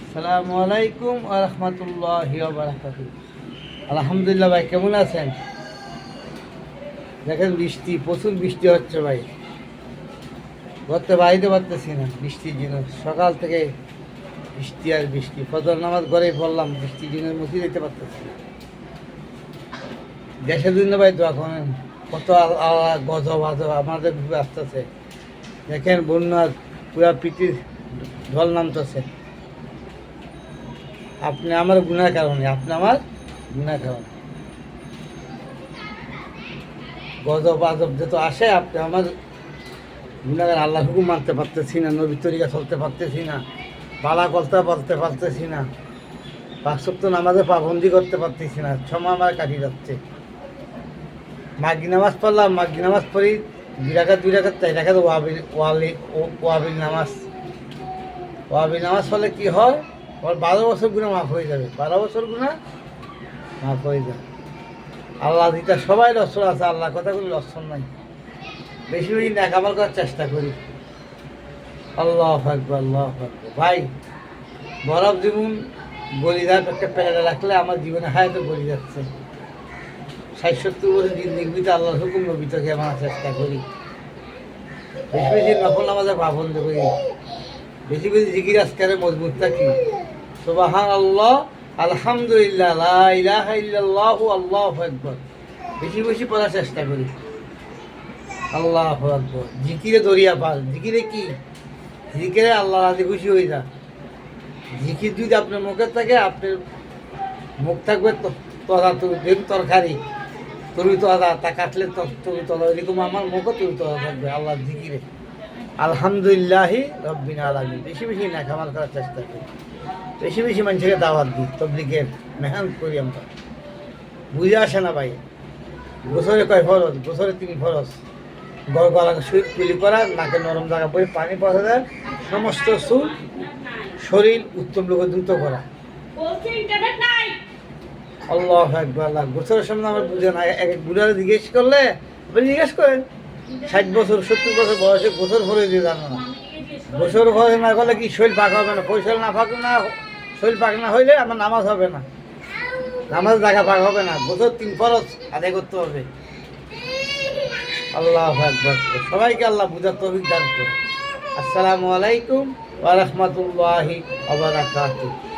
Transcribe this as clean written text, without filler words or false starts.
আসসালামু আলাইকুম ওয়া রাহমাতুল্লাহি ওয়া বারাকাতুহু। আলহামদুলিল্লাহ ভাই, কেমন আছেন? দেখেন বৃষ্টি, প্রচুর বৃষ্টি হচ্ছে ভাই। ঘরতে বাইরে পারতেছি না বৃষ্টির জন্য। সকাল থেকে বৃষ্টি আর বৃষ্টি। ফজর নামাজ ঘরেই পড়লাম, বৃষ্টির জন্য মুখি দিতে পারতেছি না। দেশের জন্য ভাই দোয়া করেন। কত গজব আজব আমাদের বুকে আসতেছে। দেখেন বন্যা পুরা পৃথিবীর ঢল নামতেছে। আপনি আমার গুনার কারণে, আপনি আমার গুনার কারণে গজব আজব যত আসে, আপনি আমার গুনাগার। আল্লাহ হুকুম মানতে পারতেছি না, নবীর তরিকা চলতে পারতেছি না, বালা করতে বলতে পারতেছি না, পাঁচশক্ত নামাজে পাবন্দি করতে পারতেছি না। সময় আমার কাটিয়ে যাচ্ছে। মাগি নামাজ পড়লাম, মাগি নামাজ পড়ি 2 রাকাত 4 রাকাত ওয়াবিল নামাজ। ওয়াবিল নামাজ পড়লে কি হয়? ওর 12 বছর গুণা মাফ হয়ে যাবে। 12 বছর গুণা মাফ হয়ে যাবে। আল্লাহ দিতে সবাই রসল আছে, আল্লাহ কথাগুলি রসল নাই। বেশি বেশি নেকামাল করার চেষ্টা করি। আল্লাহু আকবার, আল্লাহু আকবার। ভাই, বরফ জীবন গলিদার একটা প্যাকেটে রাখলে আমার জীবনে হায়াতে গলি যাচ্ছে। 60-70 বছর জিন্দিগিতে আল্লাহর হুকুম নবীতকে আমার চেষ্টা করি। বেশি বেশি নফল নামাজে পাবন্দ করি। বেশি বেশি জিকির আজকারে মজবুত থাকি। সুবহানাল্লাহ, আলহামদুলিল্লাহ, লা ইলাহা ইল্লাল্লাহু, আল্লাহু আকবার বেশি বেশি পড়ার চেষ্টা করি। আল্লাহু আকবার। জিকিরে দরিয়া পাল। জিকিরে কি? জিকিরে আল্লাহ রাজি খুশি হয়ে যা। জিকির যদি আপনার মুখে থাকে, আপনার মুখ থাকবে তরা তরকারি, তরুই তরা, তা কাটলে তরু তরা। এরকম আমার মুখও তরু তরা থাকবে আল্লাহ জিকিরে। আলহামদুলিল্লাহি রব্বিল আলামিন। বেশি বেশি নেকামাল করার চেষ্টা করি। বেশি বেশি মানুষকে দাওয়াত দিই, তবলিগের মেহনত করি আমরা। বুঝে আসে না ভাই। বছরে কয় ফরজ? বছরে 3 ফরজ। গলাকে সুই তুলি করা, নাকে নরম জায়গা পরে পানি পৌঁছা দেয়, সমস্ত চুল শরীর উত্তম লোকে দ্রুত করা। আল্লাহু আকবার। আল্লাহ গোসলের সামনে আমার বুঝে না। এক এক বুড়ারে জিজ্ঞেস করলে, আপনি জিজ্ঞেস করেন 60 বছর 70 বছর বয়সে গোসল ভরে দিয়ে জানো না। গোসল ভরে না করলে কি শরীর পাক হবে না? পয়সা না পাক না, শরীর পাক না হইলে আমার নামাজ হবে না, নামাজ জায়গা পাক হবে না। গোসল 3 ফরজ আদায় করতে হবে। আল্লাহু আকবার। সবাইকে আল্লাহ বুঝার তৌফিক দান করুন। আসসালামু আলাইকুম ওয়া রাহমাতুল্লাহি ওয়া বারাকাতুহু।